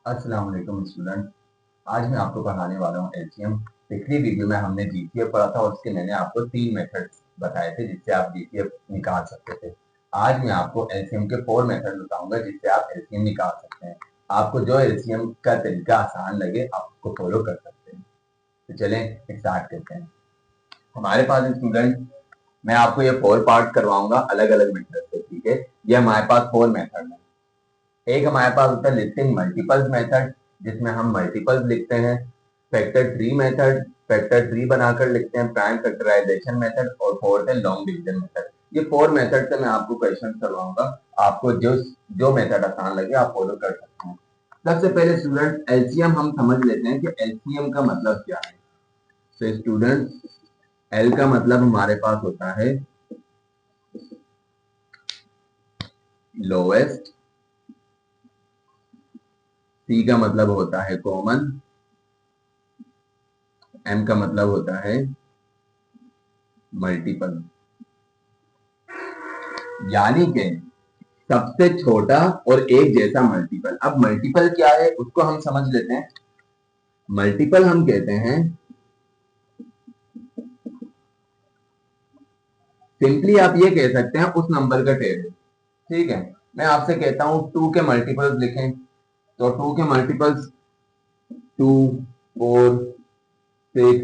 अस्सलाम वालेकुम स्टूडेंट। आज मैं आपको पढ़ाने वाला हूँ एलसीएम। पिछली वीडियो में हमने जीसीएफ पढ़ा था और उसके मैंने आपको 3 मेथड्स बताए थे जिससे आप जीसीएफ निकाल सकते थे। आज मैं आपको एलसीएम के 4 मेथड बताऊंगा जिससे आप एलसीएम निकाल सकते हैं। आपको जो एलसीएम का तरीका आसान लगे आप उसको फॉलो कर सकते हैं। तो चलें स्टार्ट करते हैं। हमारे पास स्टूडेंट, मैं आपको ये 4 पार्ट करवाऊंगा अलग अलग मेथड से, ठीक है। ये हमारे पास 4 मेथड है। एक हमारे पास होता है लिस्टिंग मल्टीपल्स मेथड, जिसमें हम मल्टीपल्स लिखते हैं। Factor tree method, factor tree बनाकर लिखते हैं। प्राइम फैक्टराइजेशन मेथड और फोर्थ है लॉन्ग डिवीजन मेथड। ये 4 मेथड से मैं आपको क्वेश्चन करवाऊंगा। आपको जो जो मेथड आसान लगे आप फॉलो कर सकते हैं। सबसे पहले स्टूडेंट एलसीएम हम समझ लेते हैं कि एलसीएम का मतलब क्या है। तो स्टूडेंट, एल का मतलब हमारे पास होता है लोएस्ट, सी का मतलब होता है कॉमन, एम का मतलब होता है मल्टीपल, यानी कि सबसे छोटा और एक जैसा मल्टीपल। अब मल्टीपल क्या है उसको हम समझ लेते हैं। मल्टीपल हम कहते हैं, सिंपली आप ये कह सकते हैं उस नंबर का टेबल। ठीक है, मैं आपसे कहता हूं 2 के मल्टीपल्स लिखें, तो 2 के मल्टीपल्स 2, 4, 6,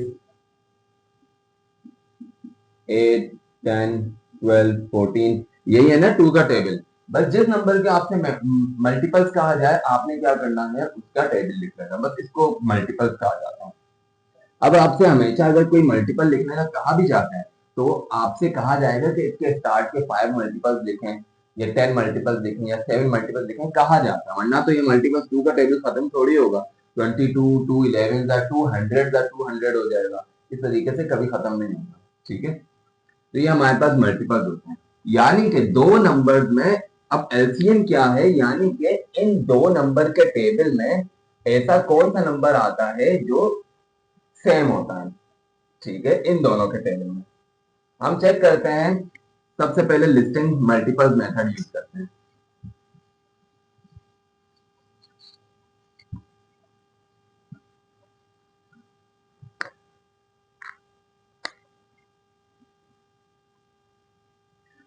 8, 10, 12, 14, यही है ना 2 का टेबल। बस जिस नंबर के आपसे मल्टीपल्स कहा जाए आपने क्या करना है, उसका टेबल लिख लेना, बस इसको मल्टीपल्स कहा जाता है। अब आपसे हमेशा अगर कोई मल्टीपल लिखने का कहा भी जाता है तो आपसे कहा जाएगा कि इसके स्टार्ट के 5 मल्टीपल्स लिखें या 10 मल्टीपल्स लिखें या 7 मल्टीपल्स लिखें, कहा जाता है। वरना तो ये मल्टीपल्स 2 का टेबल खत्म थोड़ी होगा। 22, 2 11 का 200 का 200 हो जाएगा। इस तरीके से कभी खत्म नहीं होगा। ठीक है, तो ये हमारे पास मल्टीपल्स होते हैं, यानी कि दो नंबर्स में। अब एलसीएम क्या है, यानी कि इन दो नंबर के टेबल में ऐसा कौन सा नंबर आता है जो सेम होता है। ठीक है, इन दोनों के टेबल में हम चेक करते हैं। सबसे पहले लिस्टिंग मल्टीपल्स मेथड यूज करते हैं।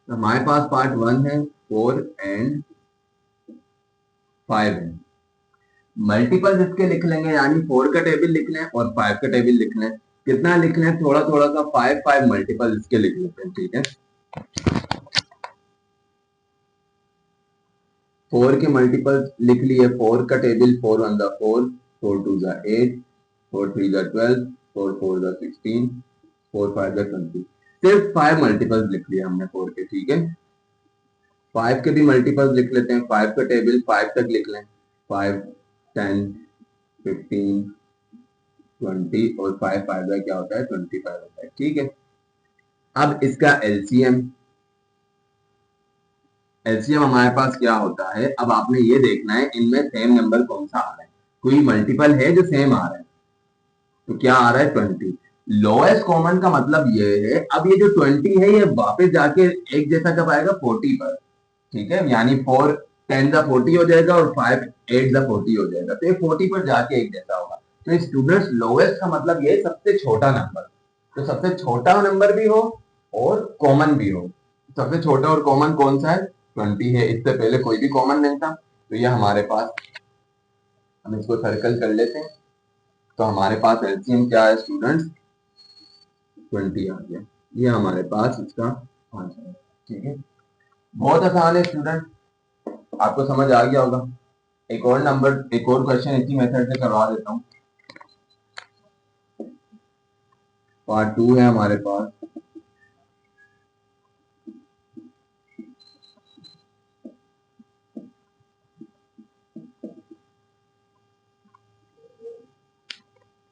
तो हमारे पास पार्ट 1 है, 4 एंड 5 है। मल्टीपल्स इसके लिख लेंगे, यानी 4 का टेबल लिख लें और 5 का टेबल लिख लें। कितना लिख लें, थोड़ा थोड़ा सा 5 5 मल्टीपल इसके लिख लेते हैं। ठीक है, 4 के मल्टीपल्स लिख लिए। 4 का टेबल 4 1 4, 4 2 8, 4 3 12, 4 4 16, 4 5 20। सिर्फ 5 मल्टीपल्स लिख लिए हमने 4 के। ठीक है, 5 के भी मल्टीपल्स लिख लेते हैं। 5 का टेबल 5 तक लिख लें। 5 10 15 20 और 5 5 का क्या होता है 25 होता है। ठीक है, अब इसका एलसीएम, एलसीएम हमारे पास क्या होता है। अब आपने ये देखना है इनमें सेम नंबर कौन सा आ रहा है। कोई मल्टीपल है जो सेम आ रहा है, तो क्या आ रहा है 20। लोएस्ट कॉमन का मतलब ये है, अब ये जो 20 है ये वापस जाके एक जैसा कब आएगा 40 पर। ठीक है, यानी 4 10 का 40 हो जाएगा और 5 8 का 40 हो जाएगा, तो ये 40 पर जाके एक जैसा होगा। तो स्टूडेंट्स, लोएस्ट का मतलब ये सबसे छोटा नंबर। तो सबसे छोटा नंबर भी हो और कॉमन भी हो। सबसे छोटा और कॉमन कौन सा है, 20 है। इससे पहले कोई भी कॉमन नहीं था, तो ये हमारे पास, हम इसको सर्कल कर लेते हैं। तो हमारे पास एलसीएम क्या है स्टूडेंट्स, 20 आ गया। ये हमारे पास इसका आंसर है। ठीक है, बहुत आसान है स्टूडेंट, आपको समझ आ गया होगा। एक और नंबर, एक और क्वेश्चन इसी मेथड से करवा देता हूँ। पार्ट 2 है हमारे पास।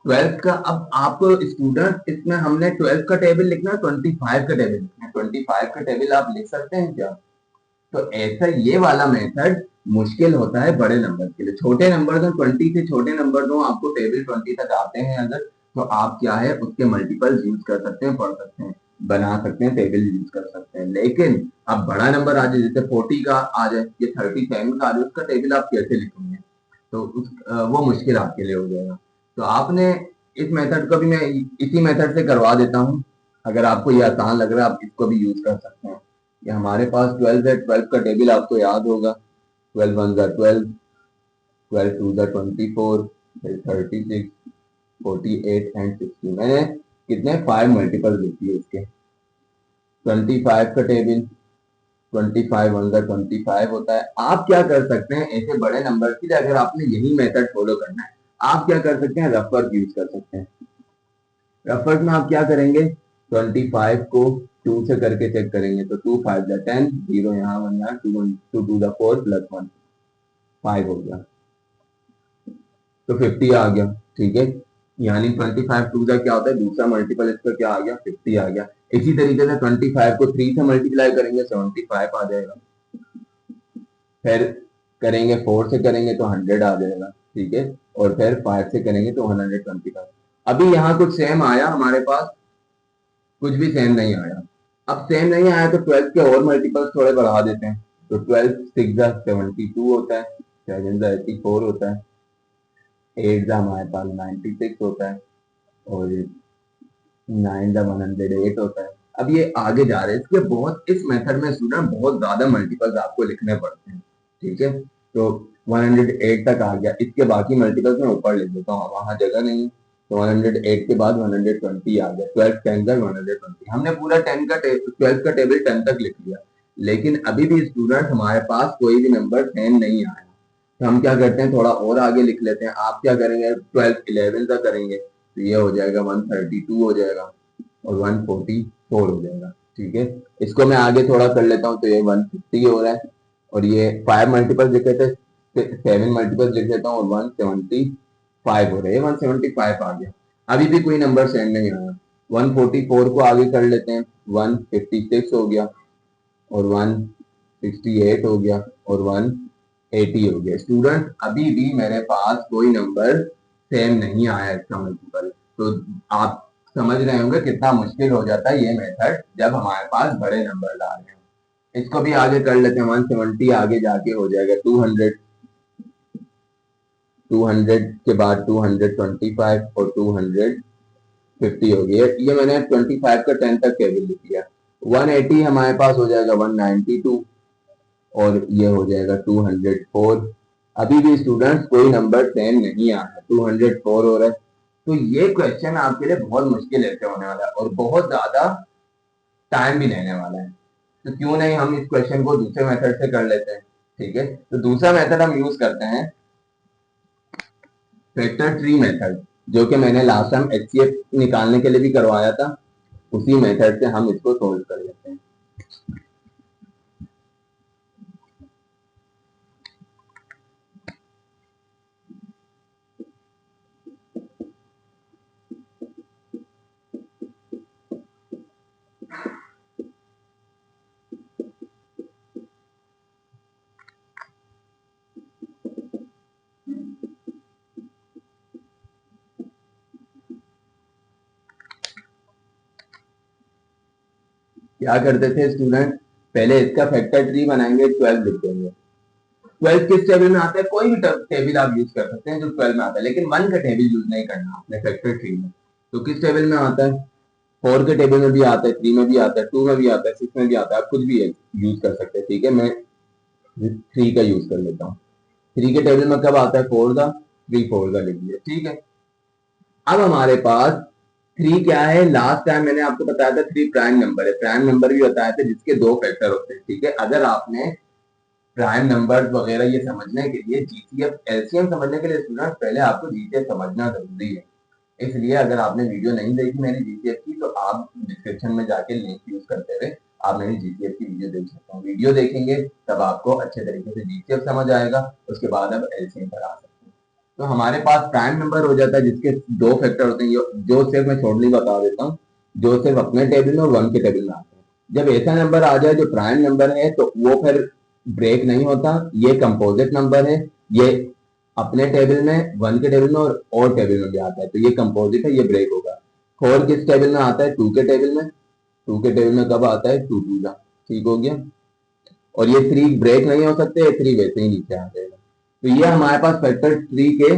ट्वेल्थ का, अब आपको स्टूडेंट इसमें हमने 12 का टेबल लिखना है, 25 का टेबल लिखना है। 25 का टेबल आप लिख सकते हैं क्या। तो ऐसा ये वाला मेथड मुश्किल होता है बड़े नंबर के लिए। छोटे नंबर हो, 20 से छोटे नंबर हो, आपको टेबल 20 तक आते हैं अगर, तो आप क्या है उसके मल्टीपल यूज कर सकते हैं, पढ़ सकते हैं, बना सकते हैं, टेबल यूज कर सकते हैं। लेकिन अब बड़ा नंबर आ जाए, जैसे 40 का आ जाए, ये 37 का आ जाए, उसका टेबल आप कैसे लिखेंगे। तो वो मुश्किल आपके लिए हो जाएगा। तो आपने इस मेथड को भी मैं इसी मेथड से करवा देता हूँ। अगर आपको ये आसान लग रहा है आप इसको भी यूज कर सकते हैं। ये हमारे पास 12 है, 12 का टेबल आपको याद होगा। 12 1 12, 12 2 24, 36, 48 एंड 60। मैंने कितने 5 मल्टीपल लिख दिए इसके। 25 का टेबल 25 1 25 होता है। आप क्या कर सकते हैं ऐसे बड़े नंबर के लिए, अगर आपने यही मेथड फॉलो करना है, आप क्या कर सकते हैं, रफ वर्क यूज कर सकते हैं। रफ वर्क में आप क्या करेंगे, 25 को 2 से करके चेक करेंगे तो 2 5 10, 0 यहाँ 1 यहाँ 2 2 2 4 प्लस 1 5 हो गया, तो 50 आ गया। ठीक है, यानी 25 2 का क्या होता है, दूसरा मल्टीपल इसका क्या आ गया, 50 आ गया। इसी तरीके से 25 को 3 से मल्टीप्लाई करेंगे 75 आ जाएगा। फिर करेंगे 4 से करेंगे तो 100 आ जाएगा। ठीक है, और फिर 5 से करेंगे तो 125। अभी यहाँ कुछ सेम आया हमारे पास, कुछ भी सेम नहीं आया। अब सेम नहीं आया तो 12 के और मल्टीपल्स थोड़े बढ़ा देते हैं। तो 12 6 72 होता है, 7 84 होता है, 8 हमारे पास 96 होता है, और 9 108 होता है। अब ये आगे जा रहे हैं, इसके बहुत इस मेथड में स्टूडेंट बहुत ज्यादा मल्टीपल्स आपको लिखने पड़ते हैं। ठीक है, तो 108 तक आ गया, इसके बाकी मल्टीपल्स में ऊपर लिख देता हूँ, वहां जगह नहीं है। तो 108 के बाद 120 आ गया, 12 10 का 120। हमने पूरा 12 का टेबल 10 तक लिख लिया, लेकिन अभी भी स्टूडेंट हमारे पास कोई भी नंबर 10 नहीं आया। तो हम क्या करते हैं, थोड़ा और आगे लिख लेते हैं। आप क्या करेंगे, 12 11 का करेंगे तो ये हो जाएगा 132 हो जाएगा, और 144 हो जाएगा। ठीक है, इसको मैं आगे थोड़ा कर लेता हूँ, तो ये 150 हो रहा है, और ये 5 मल्टीपल लिख लेते हैं, 7 मल्टीपल लिख लेता हूँ, और 175 हो रहा है, 175 आ गया। अभी भी कोई नंबर सेंड नहीं आया। 144 को आगे कर लेते हैं, 156 हो गया, और 168 हो गया, और 180 हो गया। स्टूडेंट अभी भी मेरे पास कोई नंबर सेम नहीं आया इसका मल्टीपल। तो आप समझ रहे होंगे कितना मुश्किल हो जाता है ये मेथड जब हमारे पास बड़े नंबर ला रहे हैं। इसको भी आगे कर लेते हैं, 170 आगे जाके हो जाएगा 200, 200 के बाद 225 और 250 हो गया। ये मैंने 25 का 10 तक टेबल लिख लिया। 180 हमारे पास हो जाएगा 192, और ये हो जाएगा 204। अभी भी स्टूडेंट्स कोई नंबर 10 नहीं आ रहा, 204 हो रहा है। तो ये क्वेश्चन आपके लिए बहुत मुश्किल ऐसे होने वाला है, और बहुत ज्यादा टाइम भी लेने वाला है। तो क्यों नहीं हम इस क्वेश्चन को दूसरे मेथड से कर लेते हैं। ठीक है, तो दूसरा मेथड हम यूज करते हैं फैक्टर ट्री मेथड, जो कि मैंने लास्ट टाइम एचसीएफ निकालने के लिए भी करवाया था। उसी मेथड से हम इसको सोल्व कर लेते हैं। क्या करते थे स्टूडेंट, पहले इसका फैक्टर ट्री बनाएंगे, 12 लिख देंगे। 12 किस टेबल में आता है, कोई भी टेबल आप यूज कर सकते हैं जो 12 में आता है, लेकिन 1 का टेबल यूज नहीं करना आपने फैक्टर ट्री में। तो किस टेबल में आता है, 4 के टेबल में भी आता है, 3 में भी आता है, 2 में भी आता है, 6 में भी आता है, आप कुछ भी यूज कर सकते हैं। ठीक है, मैं 3 का यूज कर लेता हूँ। 3 के टेबल में कब आता है, 4 का, 3 4 का लिख दिया। ठीक है, अब हमारे पास 3 क्या है, लास्ट टाइम मैंने आपको बताया था 3 प्राइम नंबर है। प्राइम नंबर भी बताया था जिसके 2 फैक्टर होते हैं। ठीक है, अगर आपने प्राइम नंबर वगैरह ये समझने के लिए जीसीएफ एलसीएम समझने के लिए स्टूडेंट पहले आपको जीसीएफ समझना जरूरी है। इसलिए अगर आपने वीडियो नहीं देखी मेरी जीसीएफ की, तो आप डिस्क्रिप्शन में जाके लिंक यूज करते हुए आप मेरी जीसीएफ की वीडियो देख सकते हैं। वीडियो देखेंगे तब आपको अच्छे तरीके से जीसीएफ समझ आएगा, उसके बाद आप एलसीएम पर आ सकते हैं। तो हमारे पास प्राइम नंबर हो जाता है जिसके 2 फैक्टर होते हैं, जो सिर्फ मैं छोड़नी बता देता हूँ, जो सिर्फ अपने टेबल में और 1 के टेबल में आते हैं। जब ऐसा नंबर आ जाए जो प्राइम नंबर है तो वो फिर ब्रेक नहीं होता, ये कंपोजिट नंबर है, ये अपने टेबल में 1 के टेबल में और टेबल में भी आता है, तो ये कंपोजिट है, ये ब्रेक होगा। 4 किस टेबल में आता है, 2 के टेबल में। 2 के टेबल में कब आता है, 2 2 का। ठीक हो गया, और ये 3 ब्रेक नहीं हो सकते, ये 3 वैसे ही नीचे आ जाएगा। तो ये हमारे पास फैक्टर 3 के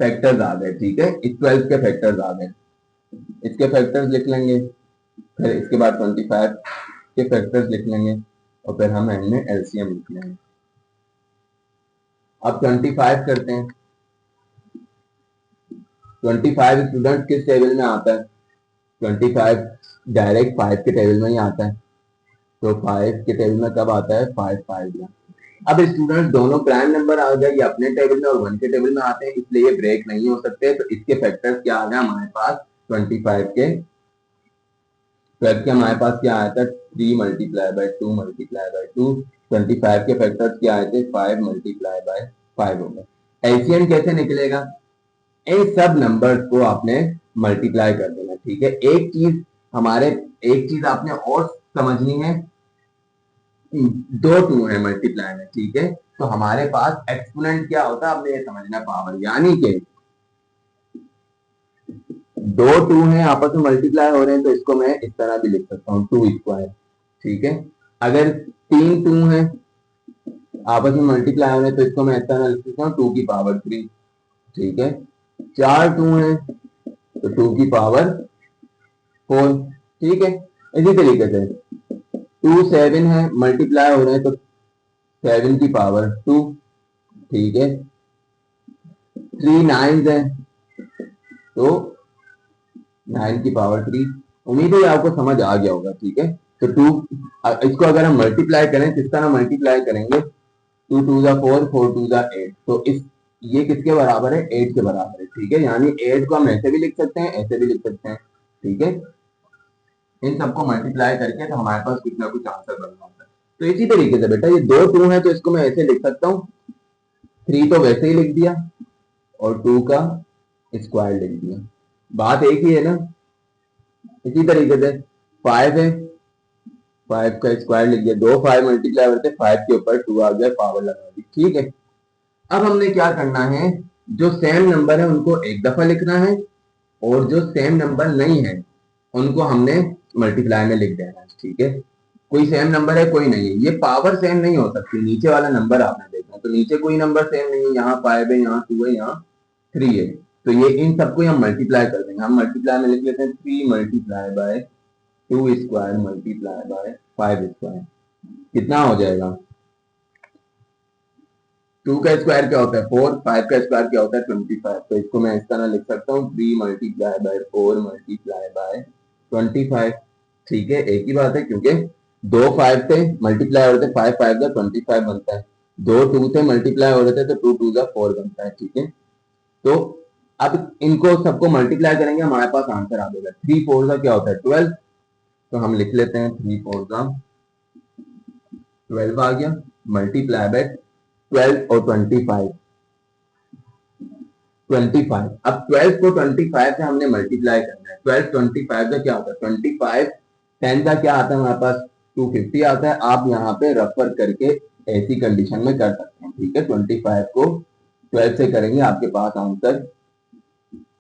फैक्टर्स आ गए, ठीक है, इस 12 के फैक्टर्स आ गए, इसके फैक्टर्स लिख लेंगे, फिर इसके बाद 25 के फैक्टर्स लिख लेंगे और फिर हम एंड में एलसीएम लिख लेंगे। अब 25 करते हैं। 25 स्टूडेंट किस टेबल में आता है? 25 डायरेक्ट 5 के टेबल में ही आता है। तो 5 के टेबल में कब आता है? 5 5 में। अब स्टूडेंट दोनों प्राइम नंबर आ गए, ये अपने टेबल में और 1 के टेबल में आते हैं, इसलिए ये ब्रेक नहीं हो सकते। तो इसके फैक्टर्स क्या आ गए हमारे पास? 25 के फैक्टर के हमारे पास क्या आया था? 3 मल्टीप्लाई बाय 2 मल्टीप्लाई बाय 2। 25 के फैक्टर्स क्या आए थे? 5 मल्टीप्लाई बाय 5 हो गए। एलसीएम कैसे निकलेगा? इन सब नंबर्स को आपने मल्टीप्लाई कर देना, ठीक है। एक चीज आपने और समझनी है, दो टू है मल्टीप्लाई में, ठीक है। तो हमारे पास एक्सपोनेंट क्या होता है आपने ये समझना, पावर, यानी कि दो टू हैं आपस में मल्टीप्लाई हो रहे हैं, तो इसको मैं इस तरह भी लिख सकता हूँ, 2 स्क्वायर, ठीक है। अगर तीन टू हैं आपस में मल्टीप्लाई हो रहे हैं, तो इसको मैं इस तरह लिख सकता हूँ 2 की पावर 3, ठीक है। चार टू हैं तो 2 की पावर 4, ठीक है। इसी तरीके से 2 7 है मल्टीप्लाई हो रहे हैं, तो 7 की पावर 2, ठीक है। 3 9 है तो 9 की पावर 3। उम्मीद है आपको समझ आ गया होगा, ठीक है। तो 2, इसको अगर हम मल्टीप्लाई करें, किस तरह मल्टीप्लाई करेंगे? 2 2 जा 4, 4 2 जा 8, तो इस ये किसके बराबर है? 8 के बराबर है, ठीक है। यानी 8 को हम ऐसे भी लिख सकते हैं, ऐसे भी लिख सकते हैं, ठीक है। इन सबको मल्टीप्लाई करके तो हमारे पास कुछ ना कुछ आंसर बनना होता है। तो इसी तरीके से बेटा ये दो टू है, तो इसको मैं ऐसे लिख सकता हूँ, 3 तो वैसे ही लिख दिया और 2 का स्क्वायर लिख दिया, बात एक ही है ना। इसी तरीके से 5 है, 5 का स्क्वायर लिख दिया, दो 5 मल्टीप्लाई होते 5 के ऊपर 2 आ गया, पावर लगा दी, ठीक है। अब हमने क्या करना है, जो सेम नंबर है उनको एक दफा लिखना है और जो सेम नंबर नहीं है उनको हमने मल्टीप्लाई में लिख देना है, ठीक है। कोई सेम नंबर है कोई नहीं है, ये पावर सेम नहीं हो सकती, नीचे वाला नंबर आपने देखना, तो नीचे कोई नंबर सेम नहीं है, यहाँ 5 है, यहाँ 2 है, यहाँ 3 है, तो ये इन सबको हम मल्टीप्लाई कर देंगे। हम मल्टीप्लाई में लिख लेते हैं 3 multiply by 2 square multiply by 5 square, कितना हो जाएगा? 2 का स्क्वायर क्या होता है? 4, 5 का स्क्वायर क्या होता है? 25। तो इसको मैं इस तरह लिख सकता हूँ 3 मल्टीप्लाई बाय 4 मल्टीप्लाई बाय 25, ठीक है। एक ही बात है, क्योंकि दो 5 थे मल्टीप्लाई हो रहे थे, 5 5 का 25 बनता है, दो 2 थे मल्टीप्लाई हो रहे थे, तो 2 2 का 4 बनता है, ठीक है। तो अब इनको सबको मल्टीप्लाई करेंगे, हमारे पास आंसर आ जाएगा। 3 4 का क्या होता है? 12, तो हम लिख लेते हैं 3 4 का 12 आ गया, मल्टीप्लाई बाय 12 और 25, 25। अब 12 को 25 से हमने मल्टीप्लाई करना है, 12 25 का क्या होता है? 25 10 का क्या आता है हमारे पास? 250 आता है। आप यहाँ पे रेफर करके ऐसी कंडीशन में कर सकते हैं, ठीक है। 25 को 12 से करेंगे, आपके पास आंसर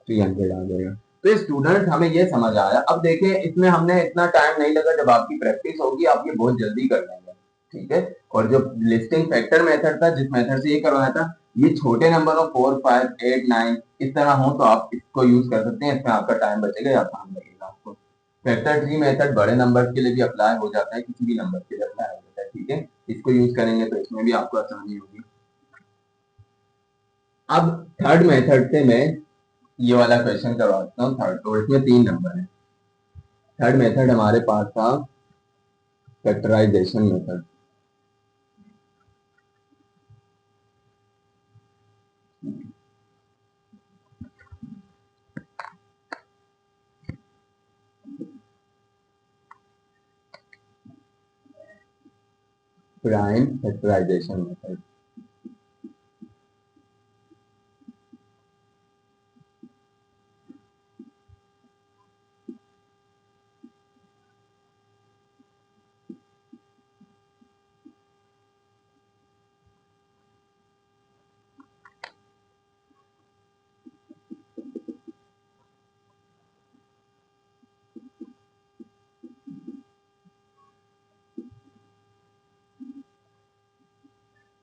300 आ जाएगा। तो स्टूडेंट हमें ये समझ आया। अब देखें, इसमें हमने इतना टाइम नहीं लगा, जब आपकी प्रैक्टिस होगी आप ये बहुत जल्दी कर लेंगे, ठीक है। और जो लिस्टिंग फैक्टर मेथड था, जिस मेथड से ये करवाया था, ये छोटे नंबरों 4 5 8 9 इस तरह हो तो आप इसको यूज कर सकते हैं, इसमें आपका टाइम बचेगा या आसान लगेगा आपको। फैक्टर ट्री मेथड बड़े नंबर के लिए भी अप्लाई हो जाता है, किसी भी नंबर के लिए अप्लाई हो जाता है, ठीक है। इसको यूज करेंगे तो इसमें भी आपको आसानी होगी। अब थर्ड मेथड से मैं ये वाला क्वेश्चन करवाता हूँ, थर्ड, तो इसमें 3 नंबर है। थर्ड मेथड हमारे पास था factorisation method. Prime factorisation method.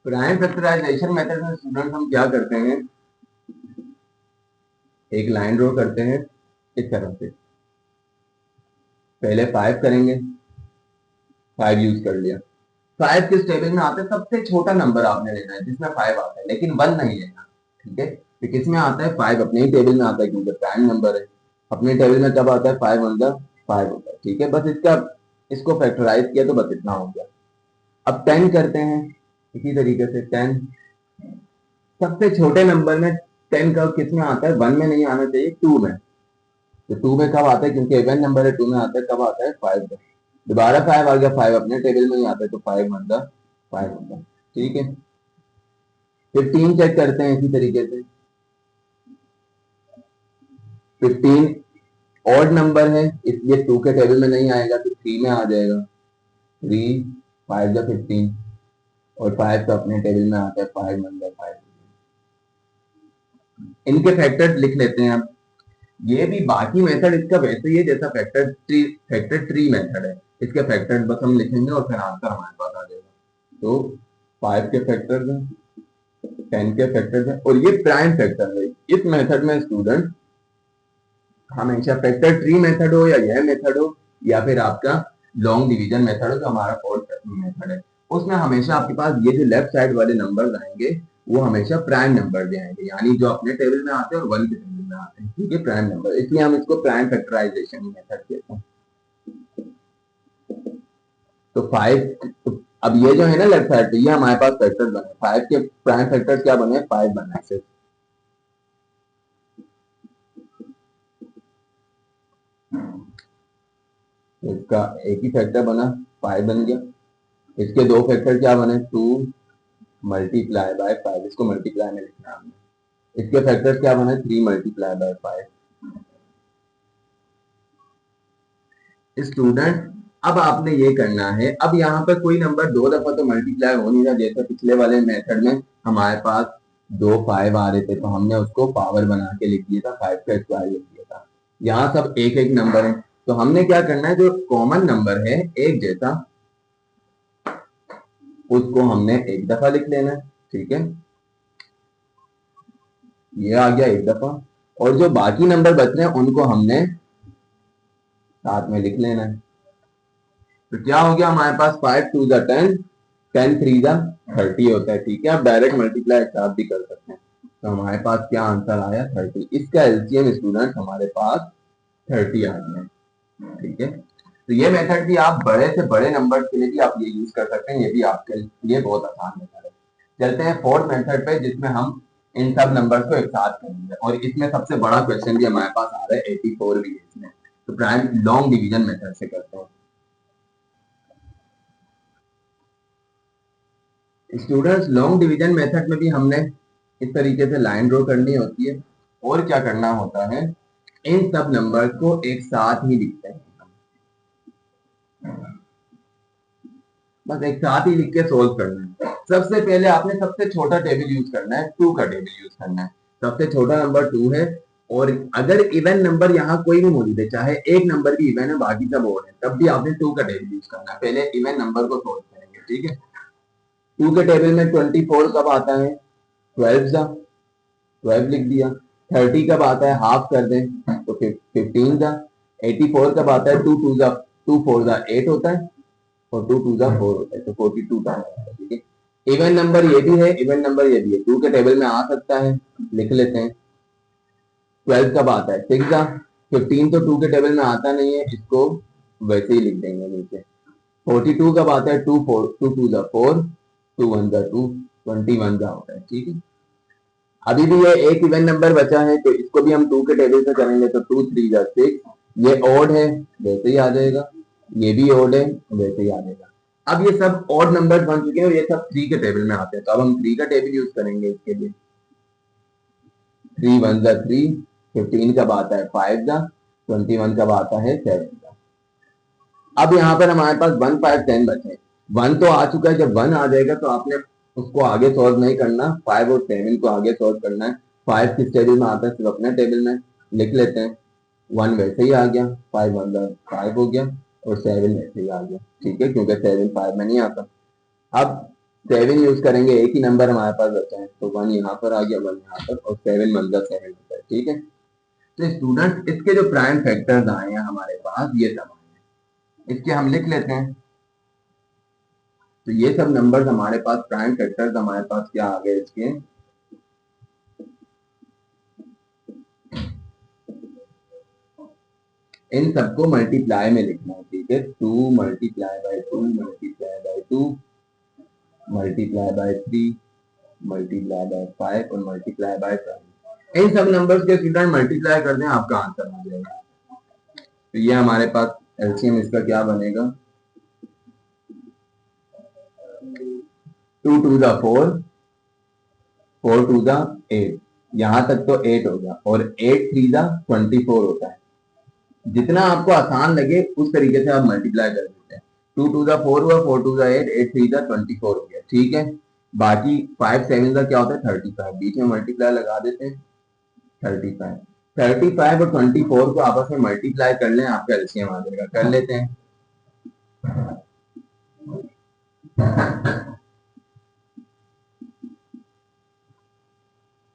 Prime factorisation method में स्टूडेंट हम क्या करते हैं, एक लाइन ड्रॉ करते हैं इस तरह से, पहले 5 करेंगे, 5 यूज कर लिया। 5 किस टेबल में आता है, सबसे छोटा नंबर आपने लेना है जिसमें 5 आता है, लेकिन 1 नहीं लेना, ठीक है। तो किस में आता है, 5 अपने ही टेबल में आता है क्योंकि प्राइम नंबर है। अपने टेबल में कब आता है, 5 वन द 5 होता है, ठीक है। बस इसको फैक्टराइज किया तो बस इतना हो गया। अब 10 करते हैं इसी तरीके से। 10 सबसे छोटे नंबर में 10 कब किस में आता है, 1 में नहीं आना चाहिए, 2 में। तो 2 में कब आता है, क्योंकि इवन नंबर है, 2 में आता है, कब आता है, 5 में। दोबारा 5 आ गया, 5 अपने टेबल में ही आता है, तो 5 वन द 5 होता है, ठीक है। 15 चेक करते हैं इसी तरीके से। 15 ऑड नंबर है इसलिए 2 के टेबल में नहीं आएगा, तो 3 में आ जाएगा। 3 5 द 15 और 5 तो अपने टेबल में आता है, 5 वन द 5। इनके फैक्टर्स लिख लेते हैं। अब ये भी बाकी मेथड इसका वैसे ही है जैसा फैक्टर ट्री मेथड है। इसके फैक्टर्स बस हम लिखेंगे और फिर आंसर हमारे पास आ जाएगा। तो 5 के फैक्टर्स हैं, 10 के फैक्टर्स हैं, और ये प्राइम फैक्टर है। इस मेथड में स्टूडेंट हमेशा फैक्टर ट्री मेथड हो या यह मेथड हो या फिर आपका लॉन्ग डिवीजन मेथड हो जो हमारा फोर्थ मेथड है, उसमें हमेशा आपके पास ये जो लेफ्ट साइड वाले नंबर आएंगे वो हमेशा प्राइम नंबर भी आएंगे, यानी जो अपने टेबल में आते हैं और 1 के टेबल में आते हैं, ठीक है, प्राइम नंबर। इसलिए हम इसको प्राइम फैक्टराइजेशन मेथड कहते हैं। तो 5, अब ये जो है ना लेफ्ट साइड पे, ये हमारे पास फैक्टर्स बने। 5 के प्राइम फैक्टर्स क्या बने, 5 बना है। इसका एक ही फैक्टर बना, 5 बन गया। इसके दो फैक्टर क्या बने, 2 मल्टीप्लाई बाय 5, इसको मल्टीप्लाई में लिखना है हमने। इसके फैक्टर्स क्या बने, 3 मल्टीप्लाई बाय 5। स्टूडेंट अब आपने ये करना है, अब यहाँ पर कोई नंबर 2 दफा तो मल्टीप्लाई हो नहीं रहा, जैसे पिछले वाले मेथड में हमारे पास 2 5 आ रहे थे तो हमने उसको पावर बना के लिख दिया था, 5 का स्क्वायर लिख दिया था। यहाँ सब एक एक नंबर है, तो हमने क्या करना है, जो कॉमन नंबर है एक जैसा उसको हमने एक दफा लिख लेना है, ठीक है। ये आ गया एक दफा, और जो बाकी नंबर बच रहे हैं उनको हमने साथ में लिख लेना है। तो क्या हो गया हमारे पास, 5 2 जा 10, 10 3 जा 30 होता है, ठीक है। आप डायरेक्ट मल्टीप्लाई साथ भी कर सकते हैं। तो हमारे पास क्या आंसर आया, 30। इसका एलसीएम स्टूडेंट हमारे पास 30 आ गया, ठीक है। तो ये मेथड भी आप बड़े से बड़े नंबर के लिए भी आप ये यूज कर सकते हैं, ये भी आपके लिए बहुत आसान मेथड है। चलते हैं फोर्थ मेथड पे जिसमें हम इन सब नंबर्स को एक साथ करेंगे, और इसमें सबसे बड़ा क्वेश्चन भी हमारे पास आ रहा है, 84 भी है इसमें। तो प्राइम लॉन्ग डिवीजन मेथड से करते हैं। स्टूडेंट्स लॉन्ग डिवीजन मेथड में भी हमने इस तरीके से लाइन ड्रॉ करनी होती है, और क्या करना होता है, इन सब नंबर को एक साथ ही लिखते हैं, बस एक साथ ही लिख के सोल्व करना है। सबसे पहले आपने सबसे छोटा टेबल यूज करना है, 2 का टेबल यूज करना है। सबसे छोटा नंबर 2 है, और अगर इवन नंबर यहाँ कोई भी मौजूद है, चाहे एक नंबर भी इवन है बाकी सब ओड है, तब भी आपने 2 का टेबल यूज करना है। पहले इवन नंबर को सोल्व करेंगे, ठीक है। 2 के टेबल में 24 कब आता है, 12 जा 12 लिख दिया। 30 कब आता है, हाफ कर दें तो 15 जा। 84 कब आता है, 2 2 जा 2 4 जा 8 होता है, और 2 2 जा 4 होता है, तो 42 टाइम होता है, ठीक है। इवन नंबर ये भी है, इवन नंबर ये भी है, 2 के टेबल में आ सकता है, लिख लेते हैं। 12 कब आता है, 6 जा। 15 तो 2 के टेबल में आता नहीं है, इसको वैसे ही लिख देंगे नीचे। 42 कब आता है, 2 4 2 2 जा 4, 2 1 जा 2, 21 जा होता है, ठीक है। अभी भी ये एक इवन नंबर बचा है, तो इसको भी हम 2 के टेबल से करेंगे, तो 2 3 जा 6। ये ओड है, वैसे ही आ जाएगा। ये भी ओड है, वैसे ही आ जाएगा। अब ये सब ऑड नंबर बन चुके हैं और ये सब 3 के टेबल में आते हैं, तो अब हम 3 का टेबल यूज करेंगे इसके लिए। 3 1 जा 3, 15 कब आता है, 5 जा, 21 कब आता है, 7 जा। अब यहाँ पर हमारे पास 1 5 10 बचे। 1 तो आ चुका है, जब 1 आ जाएगा तो आपने उसको आगे सॉल्व नहीं करना, 5 और 7 को आगे सॉल्व करना है। 5 किस टेबल में आता है, सिर्फ अपने टेबल में लिख लेते हैं। 1 वैसे ही आ गया, 5 1 5 हो गया, और 7 वैसे ही आ गया, ठीक है, क्योंकि 7 5 में नहीं आता। अब 7 यूज करेंगे, एक ही नंबर हमारे पास बचा है, तो 1 यहाँ पर आ गया, 1 यहाँ पर, और 7 1 7 होता है। ठीक है, तो स्टूडेंट इसके जो प्राइम फैक्टर्स आए हैं हमारे पास, ये सब आए हैं, इसके हम लिख लेते हैं। तो ये सब नंबर्स हमारे पास, प्राइम फैक्टर्स हमारे पास क्या आ गए इसके, इन सबको मल्टीप्लाई में लिखना है। ठीक है, 2 multiply by 2 multiply by 2 multiply by 3 multiply by 5 और मल्टीप्लाई बाय 7। इन सब नंबर्स के स्टूडेंट मल्टीप्लाई कर दें, आपका आंसर आ जाएगा। तो ये हमारे पास एलसीएम इसका क्या बनेगा, 2 2 4 4 2 8, यहां तक तो 8 होगा, और 8 3 24 होता है। जितना आपको आसान लगे उस तरीके से आप मल्टीप्लाई कर सकते हैं। 2 2 4 हुआ, 4 2 8, 8 3 24 हो गया। ठीक है, बाकी 5 7 का क्या होता है 35, बीच में मल्टीप्लाई लगा देते हैं, 35 35 और 24 को आपस में मल्टीप्लाई कर लें, आपका एलसीएम आ जाएगा। कर लेते हैं,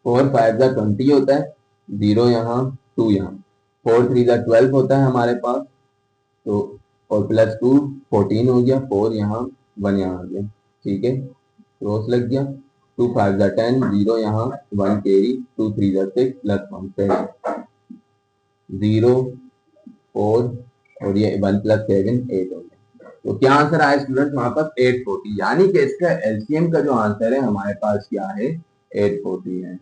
4 5 20 होता है, 0 यहाँ 2 यहाँ, 4 3 12 होता है हमारे पास, तो और प्लस 2 14 हो गया, 4 यहाँ 1 यहाँ आ गया। ठीक है, क्रॉस लग गया, 2 5 10, 0 यहाँ 1 कैरी, 2 3 6 प्लस 1 7, 0 4 और ये 1 प्लस 7 8 हो गया। तो क्या आंसर आया स्टूडेंट हमारे पास 840, यानी कि इसका एलसीएम का जो आंसर है हमारे पास क्या है 840 है।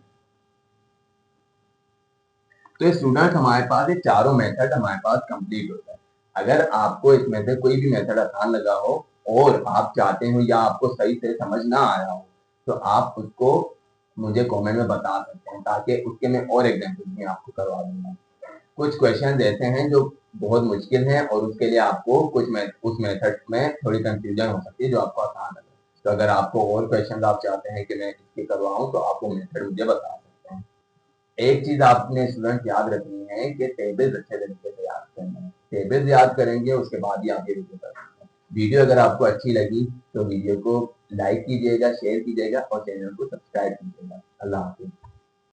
तो स्टूडेंट हमारे पास ये चारों मेथड हमारे पास कंप्लीट होता है। अगर आपको इसमें से कोई भी मेथड आसान लगा हो और आप चाहते हो या आपको सही से समझ ना आया हो, तो आप उसको मुझे कमेंट में बता सकते हैं, ताकि उसके मैं और एग्जाम्पल भी आपको करवा दूंगा। कुछ क्वेश्चन ऐसे हैं जो बहुत मुश्किल हैं, और उसके लिए आपको उस मेथड में थोड़ी कंफ्यूजन हो सकती है जो आपको आसान लगे। तो अगर आपको और क्वेश्चन आप चाहते हैं कि मैं इसके करवाऊं, तो आप वो मेथड मुझे बता सकते हैं। एक चीज आपने स्टूडेंट याद रखनी है कि टेबल्स अच्छे तरीके से याद करना है। टेबल्स याद करेंगे उसके बाद ही आगे वीडियो कर सकते हैं। वीडियो अगर आपको अच्छी लगी तो वीडियो को लाइक कीजिएगा, शेयर कीजिएगा और चैनल को सब्सक्राइब कीजिएगा। अल्लाह हाफिज।